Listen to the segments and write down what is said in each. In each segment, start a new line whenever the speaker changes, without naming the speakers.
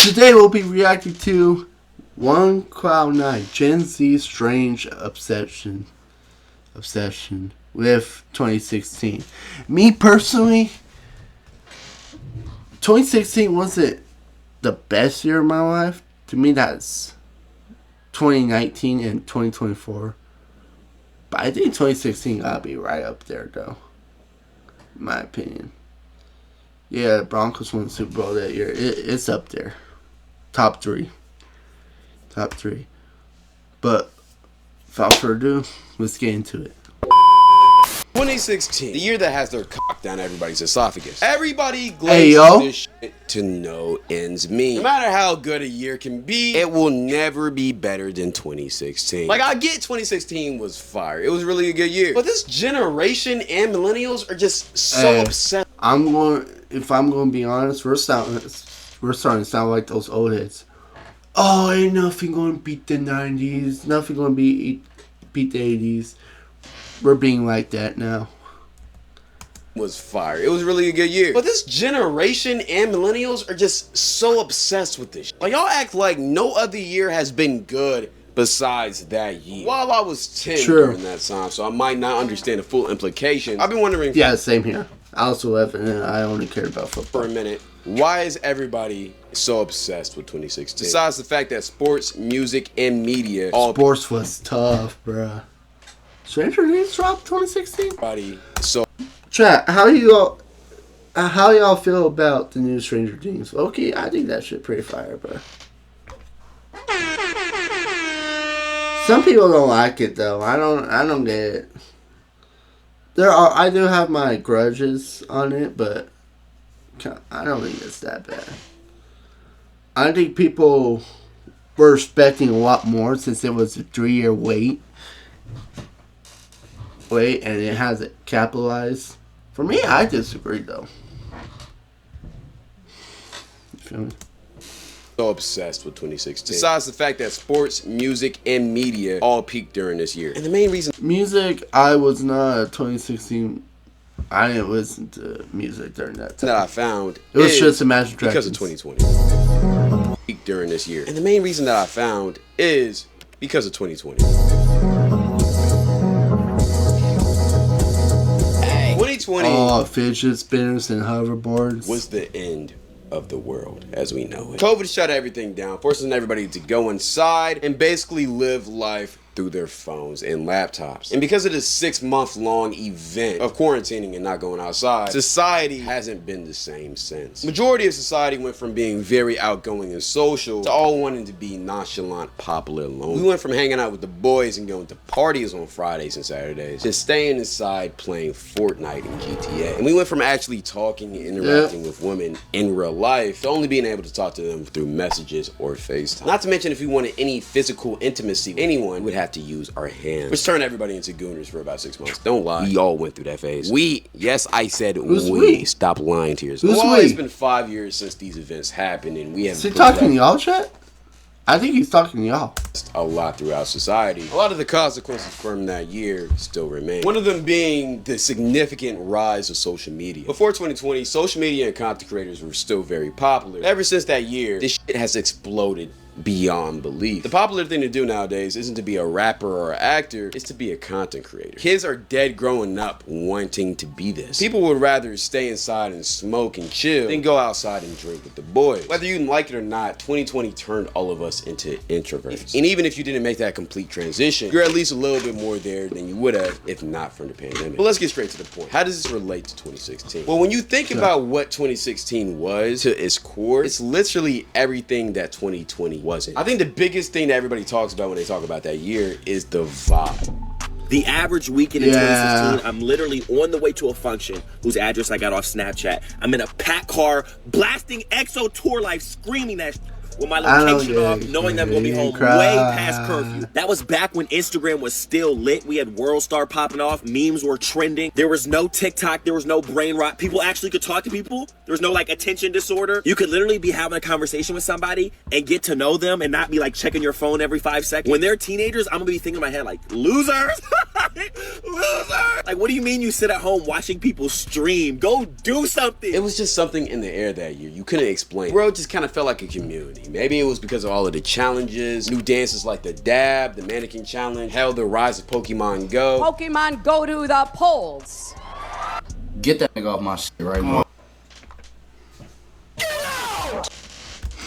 Today we'll be reacting to One Cloud Nine, Gen Z Strange Obsession with 2016. Me personally, 2016 wasn't the best year of my life. To me, that's 2019 and 2024. But I think 2016 gotta be right up there, though. In my opinion. Yeah, the Broncos won the Super Bowl that year. It's up there. Top three. But without further ado, let's get into it.
2016, the year that has their cock down everybody's esophagus. Everybody glazes this shit to no ends meet. No matter how good a year can be, it will never be better than 2016. Like, I get 2016 was fire. It was really a good year. But this generation and millennials are just so obsessed.
If I'm going to be honest, we're starting to sound like those old heads. Oh, ain't nothing going to beat the 90s. Nothing going to beat the 80s. We're being like that now.
Was fire. It was really a good year. But this generation and millennials are just so obsessed with this shit. Like, y'all act like no other year has been good besides that year. While I was 10 during that time, so I might not understand the full implication. I've been wondering.
Yeah, same here. I was 11 and I only cared about football.
For a minute, why is everybody so obsessed with 2016? Besides the fact that sports, music, and media all...
Sports was tough, bruh. Stranger Things dropped 2016?
So...
Chat, how y'all feel about the new Stranger Things? Okay, I think that shit pretty fire, bro. Some people don't like it though. I don't get it. I do have my grudges on it, but I don't think it's that bad. I think people were expecting a lot more since it was a 3-year wait, and it hasn't capitalized. For me, I disagree though. You feel me?
So obsessed with 2016. Besides the fact that sports, music, and media all peaked during this year. And the main reason...
Music, I was not a 2016... I didn't listen to music during that time.
That I found...
It was just Imagine Dragons.
Because of 2020. Peaked during this year. And the main reason that I found is because of 2020. 2020...
Oh, fidget spinners and hoverboards.
Was the end of the world as we know it. COVID shut everything down, forcing everybody to go inside and basically live life through their phones and laptops. And because of this 6-month-long event of quarantining and not going outside, society hasn't been the same since. Majority of society went from being very outgoing and social to all wanting to be nonchalant, popular, and lonely. We went from hanging out with the boys and going to parties on Fridays and Saturdays to staying inside playing Fortnite and GTA. And we went from actually talking and interacting with women in real life to only being able to talk to them through messages or FaceTime. Not to mention, if we wanted any physical intimacy with anyone, we'd have to use our hands, which turned everybody into gooners for about 6 months. Don't lie, we all went through that phase. Yes, I said we. Stop lying to yourself. Well, it's been 5 years since these events happened, and we haven't...
Is he talking to y'all, chat? I think he's talking to y'all.
A lot throughout society. A lot of the consequences from that year still remain. One of them being the significant rise of social media. Before 2020, social media and content creators were still very popular. Ever since that year, this shit has exploded beyond belief. The popular thing to do nowadays isn't to be a rapper or an actor, it's to be a content creator. Kids are dead growing up wanting to be this. People would rather stay inside and smoke and chill than go outside and drink with the boys. Whether you like it or not, 2020 turned all of us into introverts. And even if you didn't make that complete transition, you're at least a little bit more there than you would have if not for the pandemic. But let's get straight to the point. How does this relate to 2016? Well, when you think about what 2016 was to its core, it's literally everything that 2020 wasn't. I think the biggest thing that everybody talks about when they talk about that year is the vibe.
The average weekend in 2016, I'm literally on the way to a function whose address I got off Snapchat. I'm in a packed car, blasting EXO Tour Life, screaming that with my location off, knowing that I'm going to be home way past curfew. That was back when Instagram was still lit. We had World Star popping off. Memes were trending. There was no TikTok. There was no brain rot. People actually could talk to people. There was no like attention disorder. You could literally be having a conversation with somebody and get to know them and not be like checking your phone every 5 seconds. When they're teenagers, I'm going to be thinking in my head like, losers. Loser! Like, what do you mean you sit at home watching people stream? Go do something!
It was just something in the air that year. You couldn't explain. The world just kind of felt like a community. Maybe it was because of all of the challenges, new dances like the dab, the mannequin challenge, hell, the rise of Pokemon Go.
Pokemon go to the polls.
Get that nigga off my shit right now.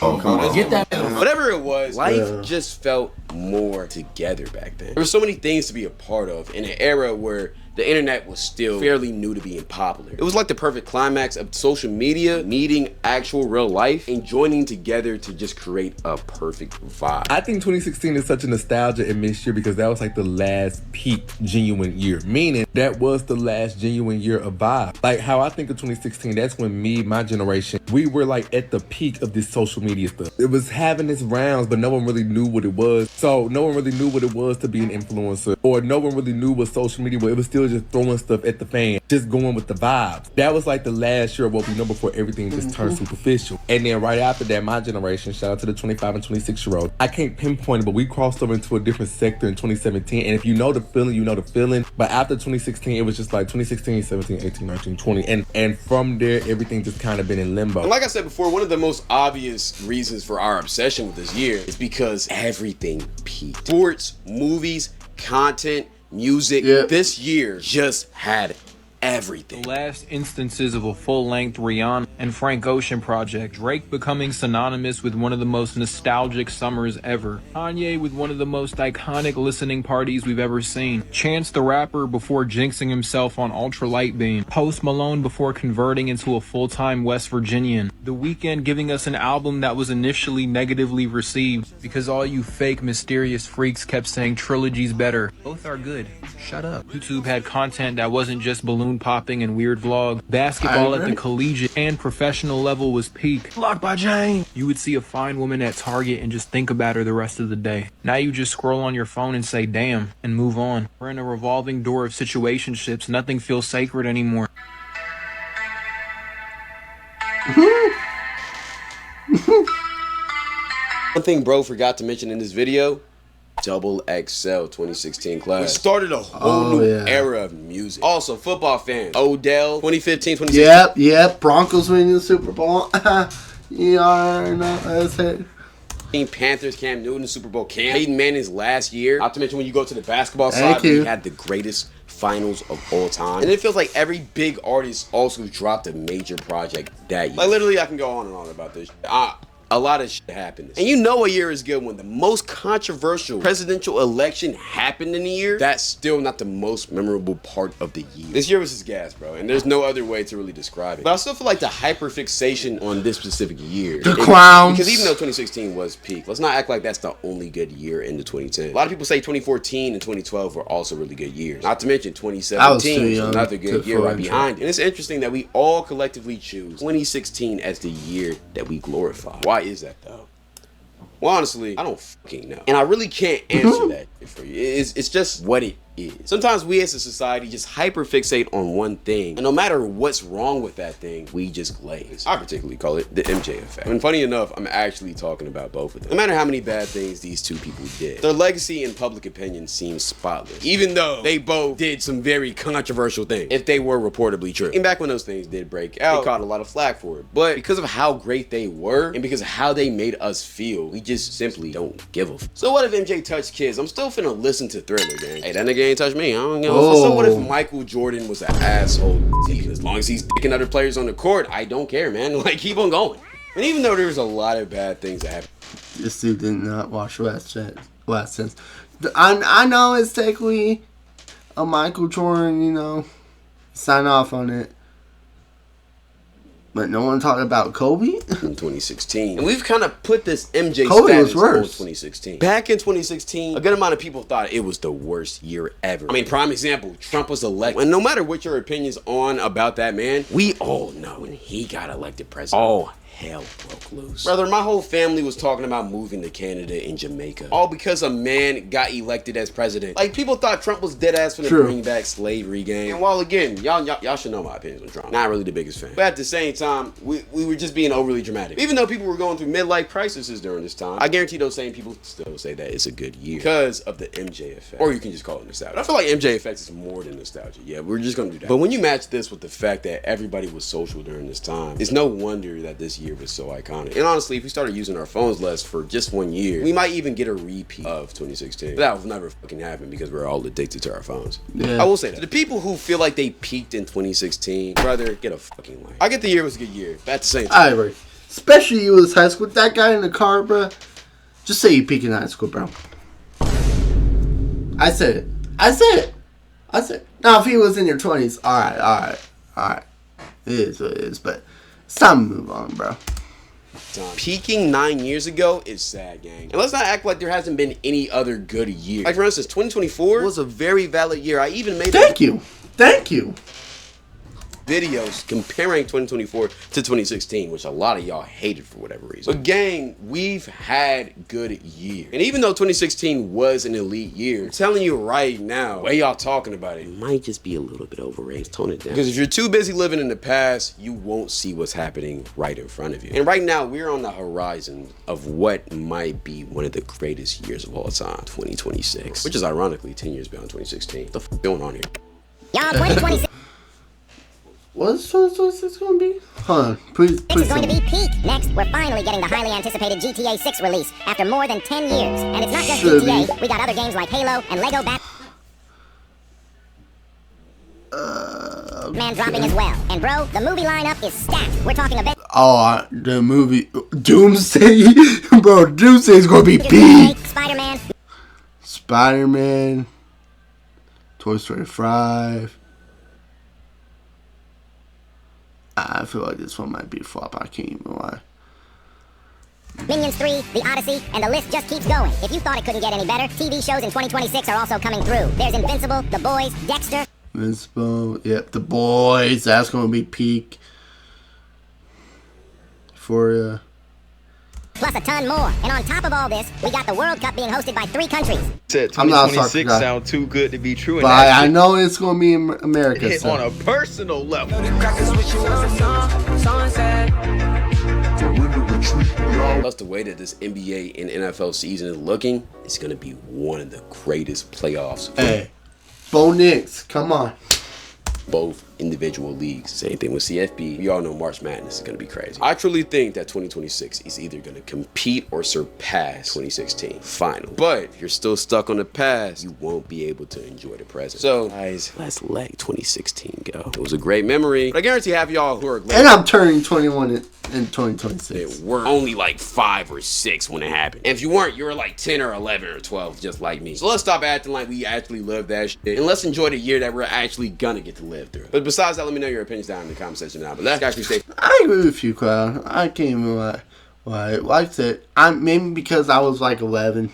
Oh, come on.
Get that nigga.
Whatever it was, life just felt more together back then. There were so many things to be a part of in an era where the internet was still fairly new to being popular. It was like the perfect climax of social media meeting actual real life and joining together to just create a perfect vibe.
I think 2016 is such a nostalgia and mixed year because that was like the last peak genuine year. Meaning that was the last genuine year of vibe. Like how I think of 2016, that's when me, my generation, we were like at the peak of this social media stuff. It was having its rounds, but no one really knew what it was. So no one really knew what it was to be an influencer, or no one really knew what social media was. It was still just throwing stuff at the fan, just going with the vibes. That was like the last year of what we know before everything just turned superficial. And then right after that, my generation, shout out to the 25 and 26 year old, I can't pinpoint it, but we crossed over into a different sector in 2017. And if you know the feeling, you know the feeling. But after 2016, it was just like 2016, 17, 18, 19, 20. And from there, everything just kind of been in limbo.
And like I said before, one of the most obvious reasons for our obsession with this year is because everything peaked. Sports, movies, content, music. This year just had everything.
The last instances of a full-length Rihanna and Frank Ocean project, Drake becoming synonymous with one of the most nostalgic summers ever, Kanye with one of the most iconic listening parties we've ever seen, Chance the Rapper before jinxing himself on Ultra Light Beam, Post Malone before converting into a full-time West Virginian, The Weeknd giving us an album that was initially negatively received because all you fake mysterious freaks kept saying trilogy's better. Both are good. Shut up. YouTube had content that wasn't just balloon popping and weird vlog. Basketball at the collegiate and professional level was peak. Locked by Jane. You would see a fine woman at Target and just think about her the rest of the day. Now you just scroll on your phone and say damn and move on. We're in a revolving door of situationships. Nothing feels sacred anymore.
One thing bro forgot to mention in this video, Double XL 2016 class. We started a whole new era of music. Also, football fans, Odell 2015, 2016.
Yep. Broncos winning the Super Bowl. You already know that's it.
Panthers, Cam Newton, Super Bowl camp. Peyton Manning's last year. Not to mention when you go to the basketball side, we had the greatest finals of all time. And it feels like every big artist also dropped a major project that year. Like literally, I can go on and on about this. A lot of shit happened. And you know a year is good when the most controversial presidential election happened in a year. That's still not the most memorable part of the year. This year was just gas, bro. And there's no other way to really describe it. But I still feel like the hyperfixation on this specific year.
The clowns.
Because even though 2016 was peak, let's not act like that's the only good year into 2010. A lot of people say 2014 and 2012 were also really good years. Not to mention 2017 was another good year right behind it. And it's interesting that we all collectively choose 2016 as the year that we glorify. Why is that though? Well, honestly, I don't fucking know. And I really can't answer that for you. It's just what it is. Sometimes we as a society just hyperfixate on one thing, and no matter what's wrong with that thing, we just glaze. I particularly call it the MJ effect. And funny enough, I'm actually talking about both of them. No matter how many bad things these two people did, their legacy in public opinion seems spotless, even though they both did some very controversial things, if they were reportedly true. And back when those things did break out, they caught a lot of flack for it. But because of how great they were, and because of how they made us feel, we just simply don't give a f. So what if MJ touched kids? I'm still finna listen to Thriller, gang. Hey, that nigga ain't touch me. I don't know. So what if Michael Jordan was an asshole? As long as he's dicking other players on the court, I don't care, man. Like, keep on going. And even though there's a lot of bad things that happen.
This dude did not watch Last Sense. I know it's technically a Michael Jordan, sign off on it. But no one talked about Kobe?
In 2016. And we've kind of put this MJ
Kobe
status
was worse.
on 2016. Back in 2016, a good amount of people thought it was the worst year ever. I mean, prime example, Trump was elected. And no matter what your opinions on about that man, we all know when he got elected president, all hell broke loose. Brother, my whole family was talking about moving to Canada and Jamaica. All because a man got elected as president. Like, people thought Trump was dead ass for the bring back slavery game. And while again, y'all should know my opinions on Trump. Not really the biggest fan. But at the same time, we were just being overly dramatic. Even though people were going through midlife crises during this time, I guarantee those same people still say that it's a good year because of the MJ effect. Or you can just call it nostalgia. I feel like MJ effect is more than nostalgia. Yeah, we're just gonna do that. But when you match this with the fact that everybody was social during this time, it's no wonder that this year was so iconic. And honestly, if we started using our phones less for just 1 year, we might even get a repeat of 2016. But that will never fucking happen because we're all addicted to our phones. Yeah. I will say that. The people who feel like they peaked in 2016, brother, get a fucking life. I get the year was a good year, but at the same time.
I agree. Especially you was high school. That guy in the car, bro. Just say you peaked in high school, bro. I said it. Now, if he was in your 20s, alright. It is what it is, but it's time to move on, bro.
Peaking 9 years ago is sad, gang. And let's not act like there hasn't been any other good year. Like, for instance, 2024 was a very valid year. I even made
Thank you.
videos comparing 2024 to 2016, which a lot of y'all hated for whatever reason. But gang, we've had good years. And even though 2016 was an elite year, I'm telling you right now, the way y'all talking about it might just be a little bit overrated. Tone it down. Because if you're too busy living in the past, you won't see what's happening right in front of you. And right now, we're on the horizon of what might be one of the greatest years of all time, 2026. Which is ironically 10 years beyond 2016. What the f going on here?
Y'all, 2026.
What's 2026 going to be? Hold on. Please.
This is going to be peak. Next, we're finally getting the highly anticipated GTA 6 release after more than 10 years. And it's not just GTA. We got other games like Halo and Lego Batman dropping as well. And bro, the movie lineup is stacked. We're talking about...
Oh, the movie Doomsday. Bro, Doomsday is going to be peak. Spider-Man. Toy Story 5. I feel like this one might be a flop. I can't even lie.
Minions 3, The Odyssey, and the list just keeps going. If you thought it couldn't get any better, TV shows in 2026 are also coming through. There's Invincible, The Boys, Dexter.
Invincible, yep, The Boys. That's going to be peak. For
Plus a ton more. And on top of all this, we got the World Cup being hosted by 3 countries.
Said 2026 sound too good to be true.
But I know it's going to be in America.
Hit on a personal level.
Plus, the way that this NBA and NFL season is looking, it's going to be one of the greatest playoffs.
Hey, Bo Nix, come on.
Both individual leagues. Same thing with CFB. We all know March Madness is going to be crazy. I truly think that 2026 is either going to compete or surpass 2016 final. But if you're still stuck on the past, you won't be able to enjoy the present. So, guys, let's let 2016 go. It was a great memory. But I guarantee half of y'all who are glad.
And I'm turning 21 in 2026.
They were only like 5 or 6 when it happened. And if you weren't, you were like 10 or 11 or 12, just like me. So let's stop acting like we actually lived that shit. And let's enjoy the year that we're actually gonna get to live through. But besides that, let me know your opinions down in the comment section now. But let's actually stay.
I agree with you, Cloud. I can't even lie. Like I said, maybe because I was like 11,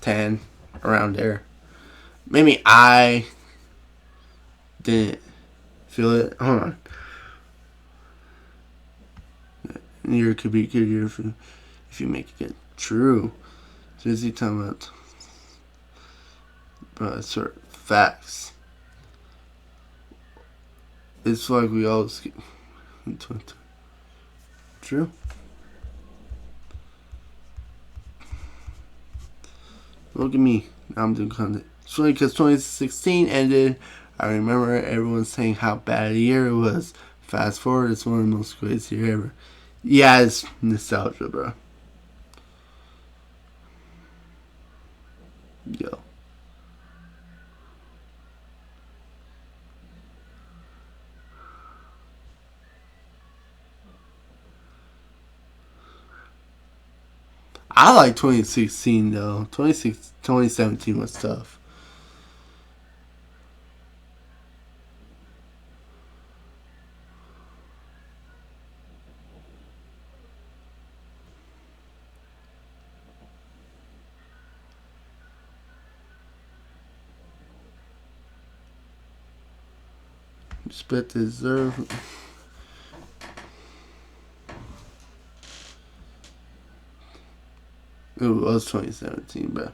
10, around there. Maybe I didn't feel it. Hold on. Year could be a good year if you make it true. So is he talking about? But sort of facts. It's like we always get true. Look at me. Now I'm doing content. It's funny because 2016 ended. I remember everyone saying how bad a year it was. Fast forward, it's one of the most greatest years ever. Yeah, it's nostalgia, bro. Yo. I like 2016 though. 2017 was tough. Split deserve. Ooh, it was 2017, but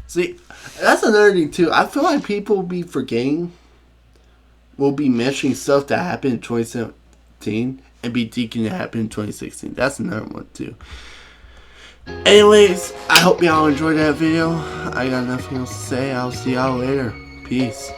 see, that's another thing too. I feel like people will be forgetting, will be mentioning stuff that happened in 2017 and be thinking it happened in 2016. That's another one too. Anyways, I hope y'all enjoyed that video. I got nothing else to say. I'll see y'all later. Peace.